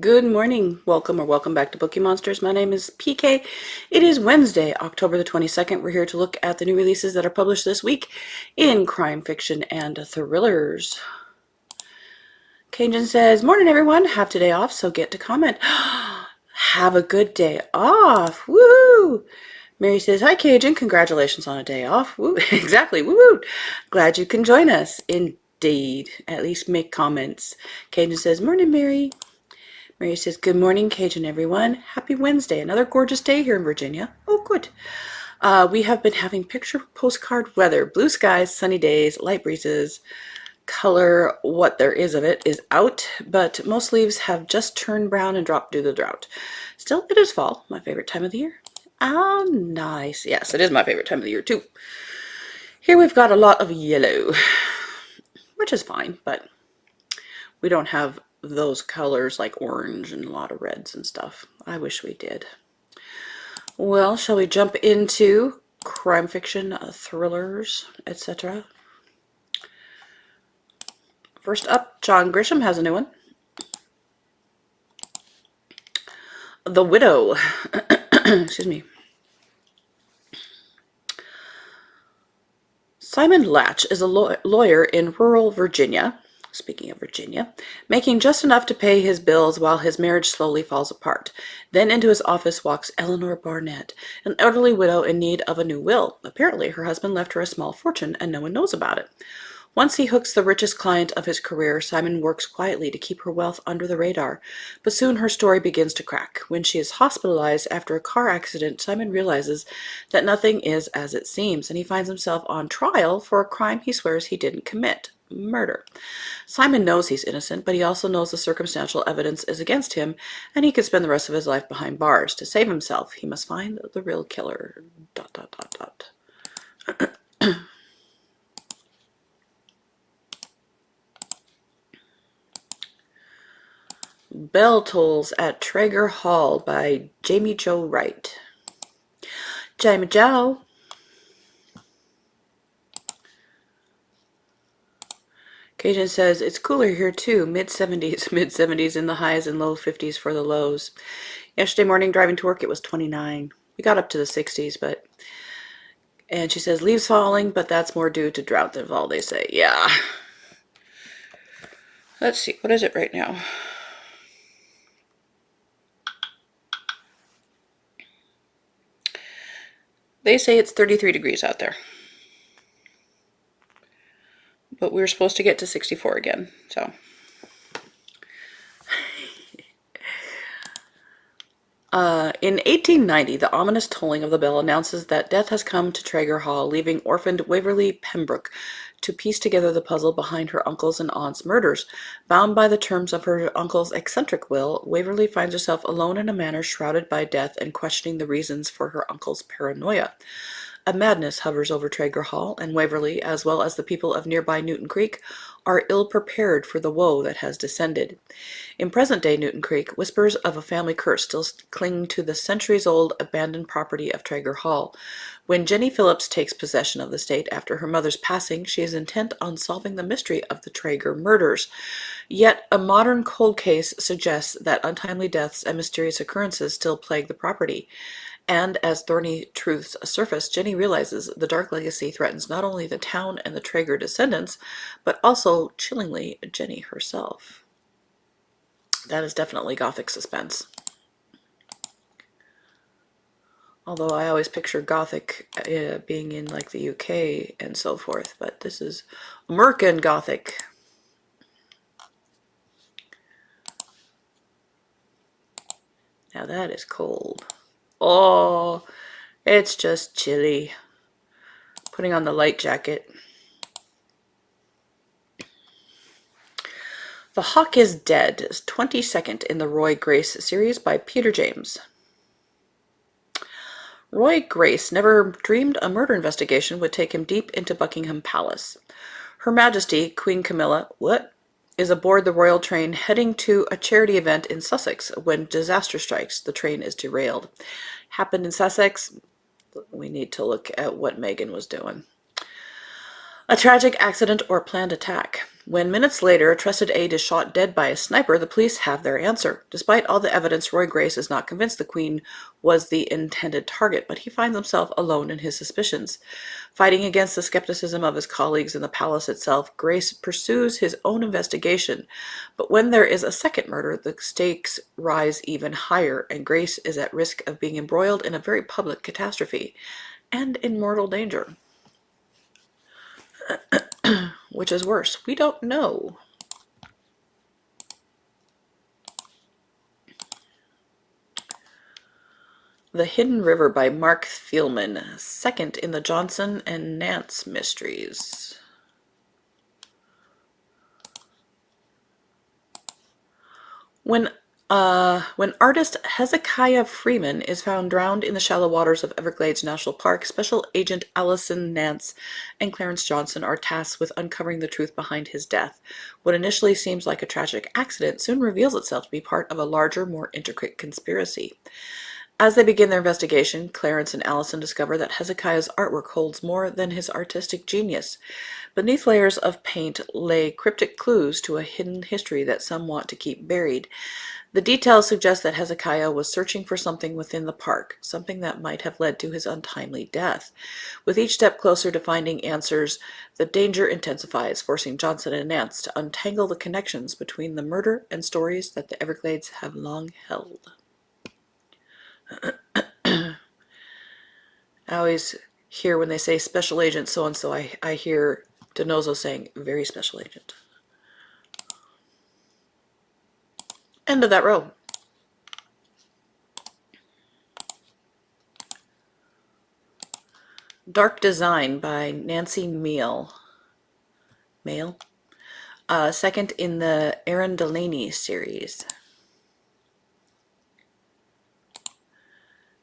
Good morning. Welcome back to Bookeemonsters. My name is PK. It is Wednesday, October the 22nd. We're here to look at the new releases that are published this week in crime fiction and thrillers. Cajun says, morning everyone. Have today off, so get to comment. Have a good day off. Woo! Mary says, hi Cajun. Congratulations on a day off. Woo! Exactly. Woo! Glad you can join us. Indeed. At least make comments. Cajun says, morning Mary. Mary says, good morning, Cajun, everyone. Happy Wednesday. Another gorgeous day here in Virginia. Oh, good. We have been having picture postcard weather. Blue skies, sunny days, light breezes. Color, what there is of it, is out, but most leaves have just turned brown and dropped due to the drought. Still, it is fall, my favorite time of the year. Oh, nice. Yes, it is my favorite time of the year, too. Here we've got a lot of yellow, which is fine, but we don't have those colors like orange and a lot of reds and stuff. I wish we did. Well, shall we jump into crime fiction, thrillers, etc.? First up, John Grisham has a new one. The Widow. Excuse me. Simon Latch is a lawyer in rural Virginia. Speaking of Virginia, making just enough to pay his bills while his marriage slowly falls apart. Then into his office walks Eleanor Barnett, an elderly widow in need of a new will. Apparently, her husband left her a small fortune and no one knows about it. Once he hooks the richest client of his career, Simon works quietly to keep her wealth under the radar. But soon her story begins to crack. When she is hospitalized after a car accident, Simon realizes that nothing is as it seems, and he finds himself on trial for a crime he swears he didn't commit. Murder. Simon knows he's innocent, but he also knows the circumstantial evidence is against him, and he could spend the rest of his life behind bars. To save himself, he must find the real killer. ... Bell Tolls at Traeger Hall by Jamie Jo Wright. Jamie Jo. Cajun says, it's cooler here too, mid-70s in the highs and low 50s for the lows. Yesterday morning driving to work it was 29. We got up to the 60s, but... And she says, leaves falling, but that's more due to drought than all they say. Yeah. Let's see, what is it right now? They say it's 33 degrees out there. But we were supposed to get to 64 again, so... In 1890, the ominous tolling of the bell announces that death has come to Traeger Hall, leaving orphaned Waverly Pembroke to piece together the puzzle behind her uncle's and aunt's murders. Bound by the terms of her uncle's eccentric will, Waverly finds herself alone in a manor shrouded by death and questioning the reasons for her uncle's paranoia. A madness hovers over Traeger Hall, and Waverly, as well as the people of nearby Newton Creek, are ill-prepared for the woe that has descended. In present-day Newton Creek, whispers of a family curse still cling to the centuries-old abandoned property of Traeger Hall. When Jenny Phillips takes possession of the estate after her mother's passing, she is intent on solving the mystery of the Traeger murders. Yet a modern cold case suggests that untimely deaths and mysterious occurrences still plague the property. And as thorny truths surface, Jenny realizes the dark legacy threatens not only the town and the Traeger descendants, but also, chillingly, Jenny herself. That is definitely gothic suspense. Although I always picture gothic being in like the UK and so forth, but this is American gothic. Now that is cold. Oh, it's just chilly. Putting on the light jacket. The Hawk is Dead is 22nd in the Roy Grace series by Peter James. Roy Grace never dreamed a murder investigation would take him deep into Buckingham Palace. Her Majesty, Queen Camilla, is aboard the royal train heading to a charity event in Sussex when disaster strikes. The train is derailed. Happened in Sussex? We need to look at what Meghan was doing. A tragic accident or planned attack. When minutes later a trusted aide is shot dead by a sniper, the police have their answer. Despite all the evidence, Roy Grace is not convinced the Queen was the intended target, but he finds himself alone in his suspicions. Fighting against the skepticism of his colleagues in the palace itself, Grace pursues his own investigation. But when there is a second murder, the stakes rise even higher, and Grace is at risk of being embroiled in a very public catastrophe and in mortal danger. Which is worse? We don't know. The Hidden River by Mark Thielman, second in the Johnson and Nance mysteries. When artist Hezekiah Freeman is found drowned in the shallow waters of Everglades National Park, Special Agent Allison Nance and Clarence Johnson are tasked with uncovering the truth behind his death. What initially seems like a tragic accident soon reveals itself to be part of a larger, more intricate conspiracy. As they begin their investigation, Clarence and Allison discover that Hezekiah's artwork holds more than his artistic genius. Beneath layers of paint lay cryptic clues to a hidden history that some want to keep buried. The details suggest that Hezekiah was searching for something within the park, something that might have led to his untimely death. With each step closer to finding answers, the danger intensifies, forcing Johnson and Nance to untangle the connections between the murder and stories that the Everglades have long held. I always hear when they say special agent so-and-so, I hear DiNozzo saying very special agent. End of that row. Dark Design by Nancy Mehl. Second in the Aaron Delaney series.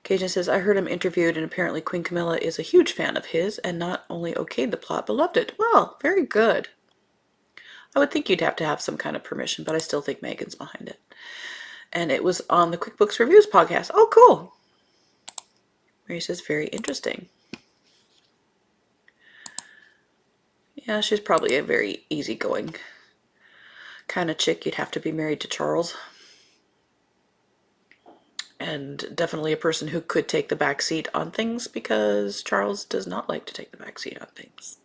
Cajun says, I heard him interviewed and apparently Queen Camilla is a huge fan of his and not only okayed the plot but loved it. Well, very good. I would think you'd have to have some kind of permission, but I still think Megan's behind it. And it was on the QuickBooks Reviews podcast. Oh, cool. Mary says, very interesting. Yeah, she's probably a very easygoing kind of chick. You'd have to be married to Charles. And definitely a person who could take the back seat on things because Charles does not like to take the back seat on things.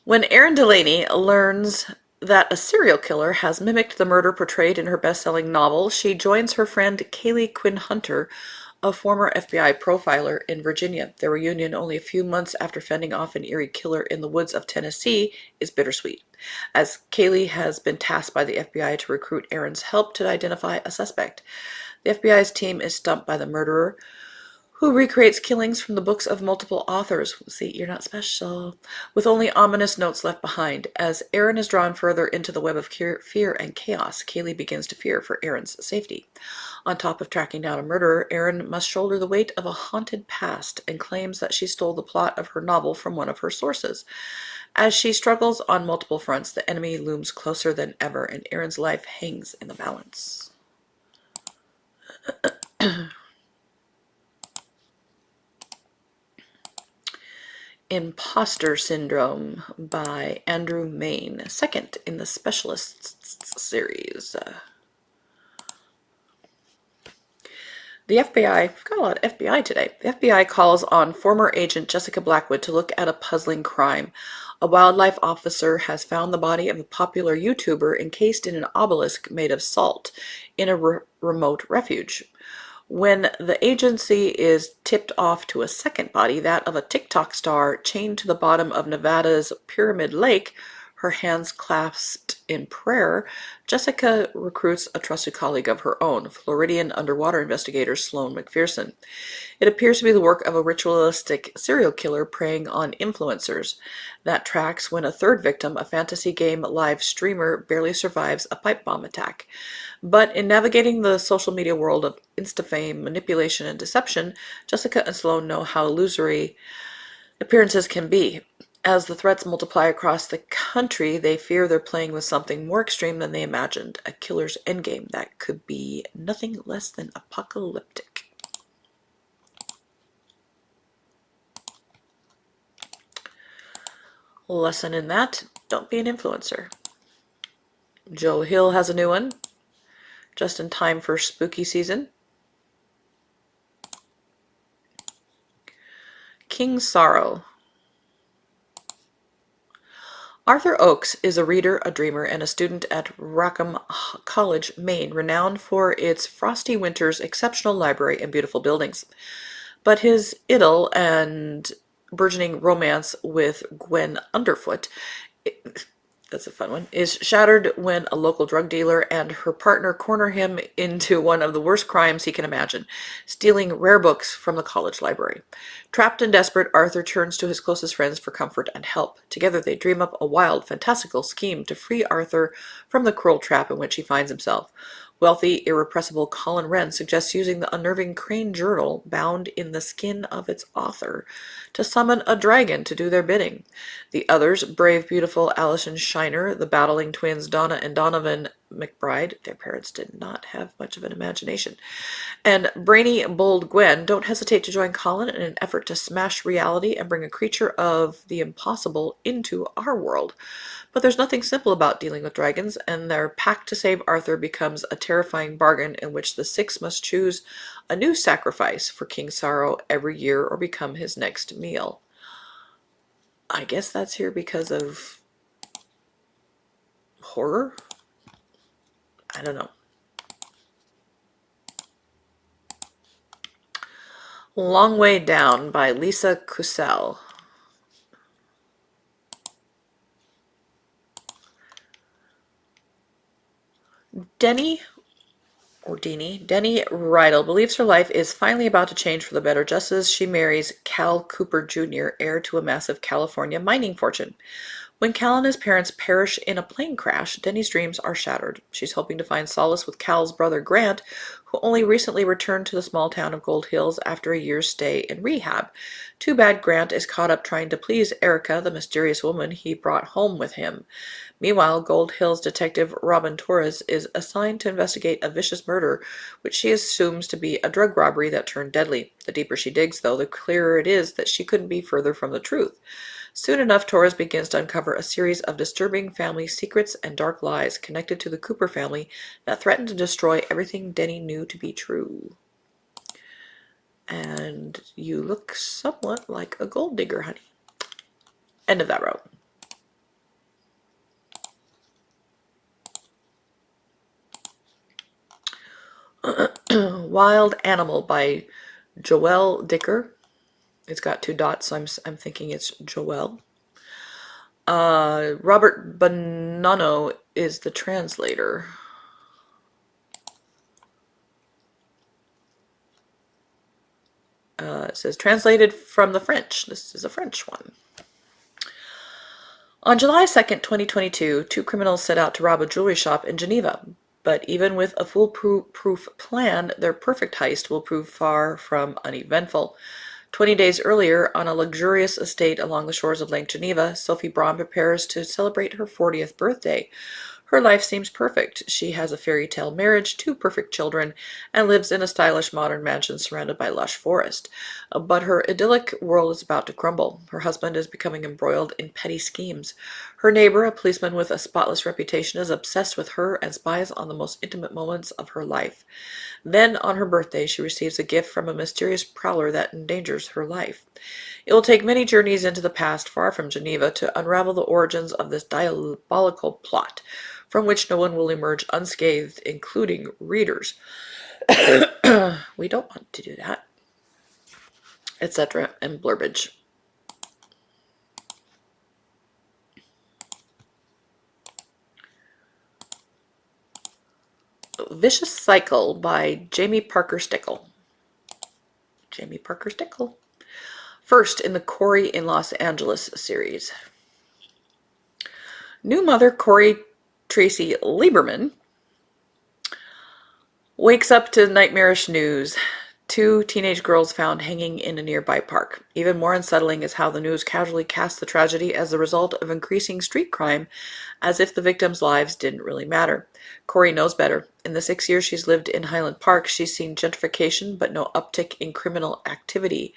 When Erin Delaney learns that a serial killer has mimicked the murder portrayed in her best-selling novel, she joins her friend Kaylee Quinn Hunter, a former FBI profiler in Virginia. Their reunion only a few months after fending off an eerie killer in the woods of Tennessee is bittersweet, as Kaylee has been tasked by the FBI to recruit Erin's help to identify a suspect. The FBI's team is stumped by the murderer, who recreates killings from the books of multiple authors. See, you're not special. With only ominous notes left behind. As Erin is drawn further into the web of fear and chaos, Kaylee begins to fear for Erin's safety. On top of tracking down a murderer, Erin must shoulder the weight of a haunted past and claims that she stole the plot of her novel from one of her sources. As she struggles on multiple fronts, the enemy looms closer than ever, and Erin's life hangs in the balance. Imposter Syndrome by Andrew Main, second in the Specialists series. The FBI, we've got a lot of FBI today. The FBI calls on former agent Jessica Blackwood to look at a puzzling crime. A wildlife officer has found the body of a popular YouTuber encased in an obelisk made of salt in a remote refuge. When the agency is tipped off to a second body, that of a TikTok star chained to the bottom of Nevada's Pyramid Lake, her hands clasped in prayer, Jessica recruits a trusted colleague of her own, Floridian underwater investigator Sloane McPherson. It appears to be the work of a ritualistic serial killer preying on influencers. That tracks when a third victim, a fantasy game live streamer, barely survives a pipe bomb attack. But in navigating the social media world of insta-fame, manipulation, and deception, Jessica and Sloane know how illusory appearances can be. As the threats multiply across the country, they fear they're playing with something more extreme than they imagined, a killer's endgame that could be nothing less than apocalyptic. Lesson in that, don't be an influencer. Joe Hill has a new one, just in time for spooky season. King's Sorrow. Arthur Oakes is a reader, a dreamer, and a student at Rackham College, Maine, renowned for its frosty winters, exceptional library, and beautiful buildings. But his idyll and burgeoning romance with Gwen Underfoot, that's a fun one, is shattered when a local drug dealer and her partner corner him into one of the worst crimes he can imagine, stealing rare books from the college library. Trapped and desperate, Arthur turns to his closest friends for comfort and help. Together they dream up a wild, fantastical scheme to free Arthur from the cruel trap in which he finds himself. Wealthy, irrepressible Colin Wren suggests using the unnerving Crane journal, bound in the skin of its author, to summon a dragon to do their bidding. The others, brave, beautiful Alison Shiner, the battling twins Donna and Donovan McBride, their parents did not have much of an imagination, and brainy, bold Gwen, don't hesitate to join Colin in an effort to smash reality and bring a creature of the impossible into our world. But there's nothing simple about dealing with dragons, and their pact to save Arthur becomes a terrifying bargain in which the six must choose a new sacrifice for King Sorrow every year or become his next meal. I guess that's here because of horror? I don't know. Long Way Down by Lisa Kussel. Denny Rydell believes her life is finally about to change for the better just as she marries Cal Cooper Jr., heir to a massive California mining fortune. When Cal and his parents perish in a plane crash, Denny's dreams are shattered. She's hoping to find solace with Cal's brother Grant, who only recently returned to the small town of Gold Hills after a year's stay in rehab. Too bad Grant is caught up trying to please Erica, the mysterious woman he brought home with him. Meanwhile, Gold Hills detective Robin Torres is assigned to investigate a vicious murder, which she assumes to be a drug robbery that turned deadly. The deeper she digs, though, the clearer it is that she couldn't be further from the truth. Soon enough, Torres begins to uncover a series of disturbing family secrets and dark lies connected to the Cooper family that threaten to destroy everything Denny knew to be true. And you look somewhat like a gold digger, honey. End of that row. Wild Animal by Joelle Dicker. It's got 2 dots, so I'm thinking it's Joelle. Robert Bonanno is the translator. It says, translated from the French. This is a French one. On July 2nd, 2022, 2 criminals set out to rob a jewelry shop in Geneva. But even with a foolproof plan, their perfect heist will prove far from uneventful. 20 days earlier, on a luxurious estate along the shores of Lake Geneva, Sophie Braun prepares to celebrate her 40th birthday. Her life seems perfect. She has a fairy tale marriage, 2 perfect children, and lives in a stylish modern mansion surrounded by lush forest. But her idyllic world is about to crumble. Her husband is becoming embroiled in petty schemes. Her neighbor, a policeman with a spotless reputation, is obsessed with her and spies on the most intimate moments of her life. Then, on her birthday, she receives a gift from a mysterious prowler that endangers her life. It will take many journeys into the past, far from Geneva, to unravel the origins of this diabolical plot, from which no one will emerge unscathed, including readers. We don't want to do that. Etc. and blurbage. Vicious Cycle by Jamie Parker Stickle. Jamie Parker Stickle. First in the Corey in Los Angeles series. New mother Corey Tracy Lieberman wakes up to nightmarish news. 2 teenage girls found hanging in a nearby park. Even more unsettling is how the news casually casts the tragedy as the result of increasing street crime, as if the victims' lives didn't really matter. Corey knows better. In the 6 years she's lived in Highland Park, she's seen gentrification but no uptick in criminal activity.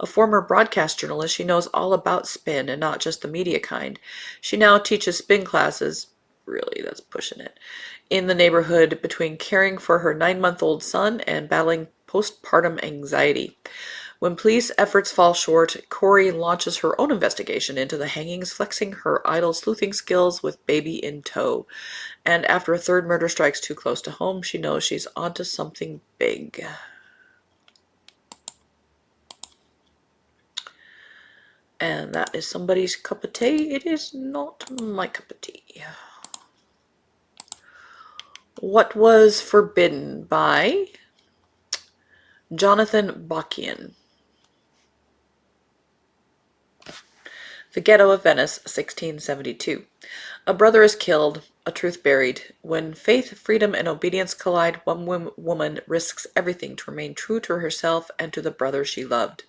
A former broadcast journalist, she knows all about spin and not just the media kind. She now teaches spin classes, really, that's pushing it, in the neighborhood between caring for her 9-month-old son and battling postpartum anxiety. When police efforts fall short, Corey launches her own investigation into the hangings, flexing her idle sleuthing skills with baby in tow. And after a third murder strikes too close to home, she knows she's onto something big. And that is somebody's cup of tea. It is not my cup of tea. What Was Forbidden by Jonathan Bockian. The Ghetto of Venice, 1672. A brother is killed, a truth buried. When faith, freedom, and obedience collide, one woman risks everything to remain true to herself and to the brother she loved.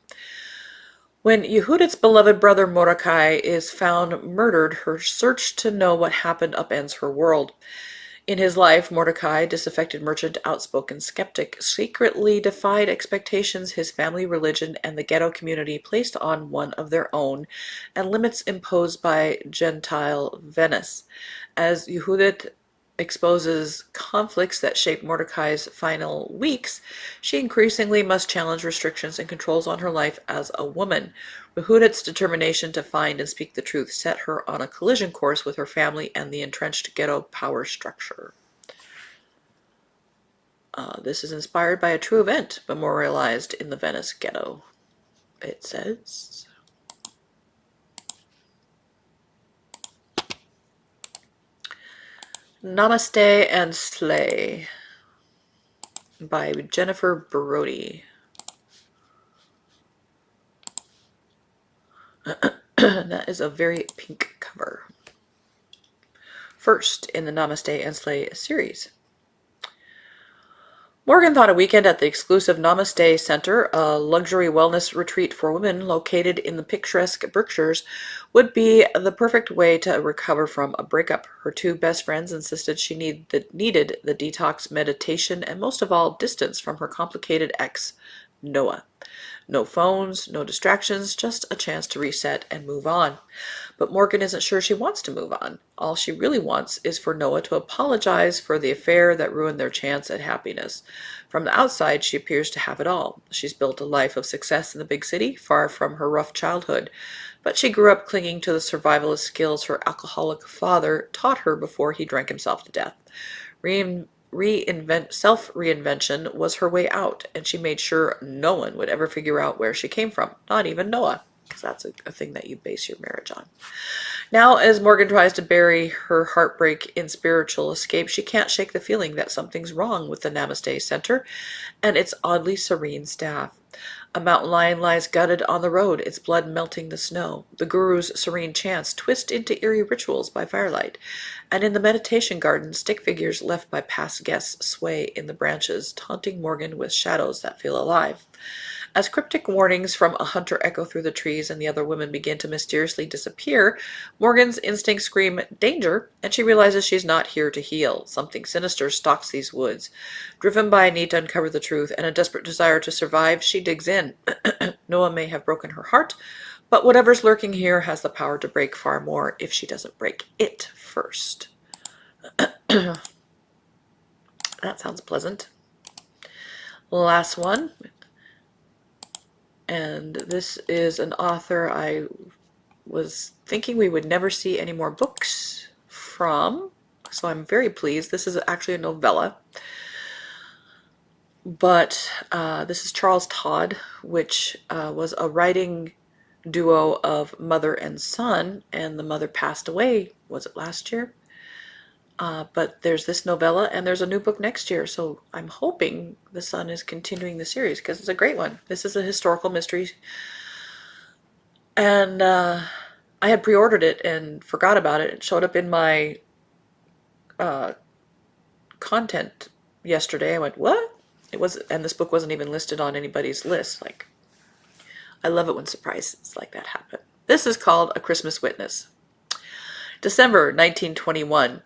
When Yehudit's beloved brother Mordecai is found murdered, her search to know what happened upends her world. In his life, Mordecai, disaffected merchant, outspoken skeptic, secretly defied expectations his family, religion, and the ghetto community placed on one of their own, and limits imposed by Gentile Venice. As Yehudit exposes conflicts that shape Mordecai's final weeks, she increasingly must challenge restrictions and controls on her life as a woman. Yehudit's determination to find and speak the truth set her on a collision course with her family and the entrenched ghetto power structure. This is inspired by a true event memorialized in the Venice ghetto, it says. Namaste and Slay by Jennifer Brody. That is a very pink cover. First in the Namaste and Slay series. Morgan thought a weekend at the exclusive Namaste Center, a luxury wellness retreat for women located in the picturesque Berkshires, would be the perfect way to recover from a breakup. Her two best friends insisted she needed the detox, meditation, and most of all, distance from her complicated ex, Noah. No phones, no distractions, just a chance to reset and move on. But Morgan isn't sure she wants to move on. All she really wants is for Noah to apologize for the affair that ruined their chance at happiness. From the outside, she appears to have it all. She's built a life of success in the big city, far from her rough childhood. But she grew up clinging to the survivalist skills her alcoholic father taught her before he drank himself to death. Self-reinvention was her way out, and she made sure no one would ever figure out where she came from, not even Noah, because that's a thing that you base your marriage on. Now, as Morgan tries to bury her heartbreak in spiritual escape, she can't shake the feeling that something's wrong with the Namaste Center and its oddly serene staff. A mountain lion lies gutted on the road, its blood melting the snow. The guru's serene chants twist into eerie rituals by firelight. And in the meditation garden, stick figures left by past guests sway in the branches, taunting Morgan with shadows that feel alive. As cryptic warnings from a hunter echo through the trees and the other women begin to mysteriously disappear, Morgan's instincts scream danger, and she realizes she's not here to heal. Something sinister stalks these woods. Driven by a need to uncover the truth and a desperate desire to survive, she digs in. Noah may have broken her heart, but whatever's lurking here has the power to break far more if she doesn't break it first. That sounds pleasant. Last one. And this is an author I was thinking we would never see any more books from, so I'm very pleased. This is actually a novella, but this is Charles Todd, which was a writing duo of mother and son, and the mother passed away, was it last year? But there's this novella, and there's a new book next year, so I'm hoping the son is continuing the series, because it's a great one. This is a historical mystery, and I had pre-ordered it and forgot about it. It showed up in my content yesterday. I went, what? And this book wasn't even listed on anybody's list. Like, I love it when surprises like that happen. This is called A Christmas Witness. December 1921.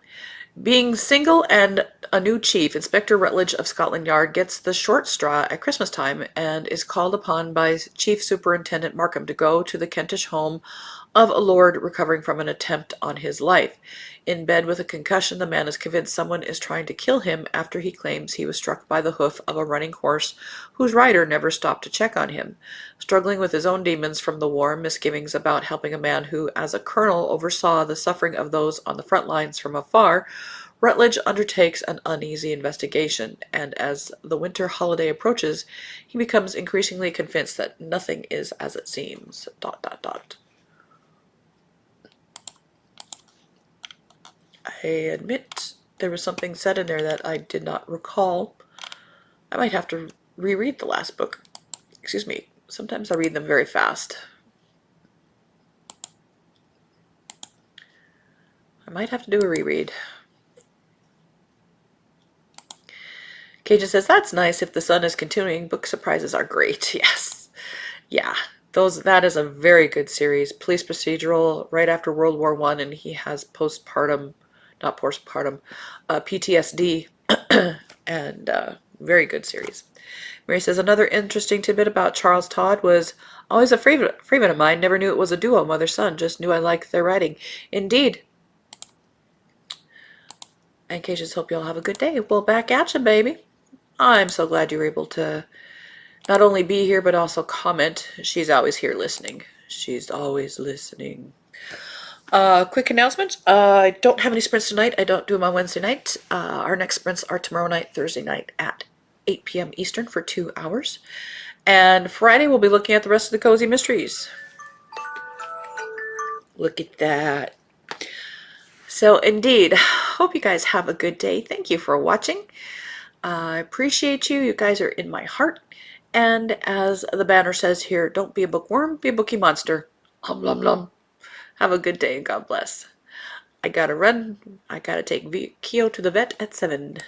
Being single and A new chief, Inspector Rutledge of Scotland Yard, gets the short straw at Christmas time and is called upon by Chief Superintendent Markham to go to the Kentish home of a lord recovering from an attempt on his life. In bed with a concussion, the man is convinced someone is trying to kill him after he claims he was struck by the hoof of a running horse whose rider never stopped to check on him. Struggling with his own demons from the war, misgivings about helping a man who, as a colonel, oversaw the suffering of those on the front lines from afar, Rutledge undertakes an uneasy investigation, and as the winter holiday approaches, he becomes increasingly convinced that nothing is as it seems. ... I admit there was something said in there that I did not recall. I might have to reread the last book. Excuse me. Sometimes I read them very fast. I might have to do a reread. Cajun says, that's nice. If the sun is continuing, book surprises are great. Yes. Yeah. That is a very good series. Police procedural right after World War I, and he has PTSD, and very good series. Mary says, another interesting tidbit about Charles Todd was always a favorite of mine. Never knew it was a duo, mother-son. Just knew I liked their writing. Indeed. And Cajuns, hope you all have a good day. Well, back at you, baby. I'm so glad you were able to not only be here, but also comment. She's always here listening. She's always listening. Quick announcement. I don't have any sprints tonight. I don't do them on Wednesday night. Our next sprints are tomorrow night, Thursday night at 8 p.m. Eastern for 2 hours. And Friday we'll be looking at the rest of the Cozy Mysteries. Look at that. So indeed, hope you guys have a good day. Thank you for watching. I appreciate you. You guys are in my heart. And as the banner says here, don't be a bookworm, be a bookie monster. Lum lum. Have a good day and God bless. I gotta run. I gotta take Keo to the vet at 7.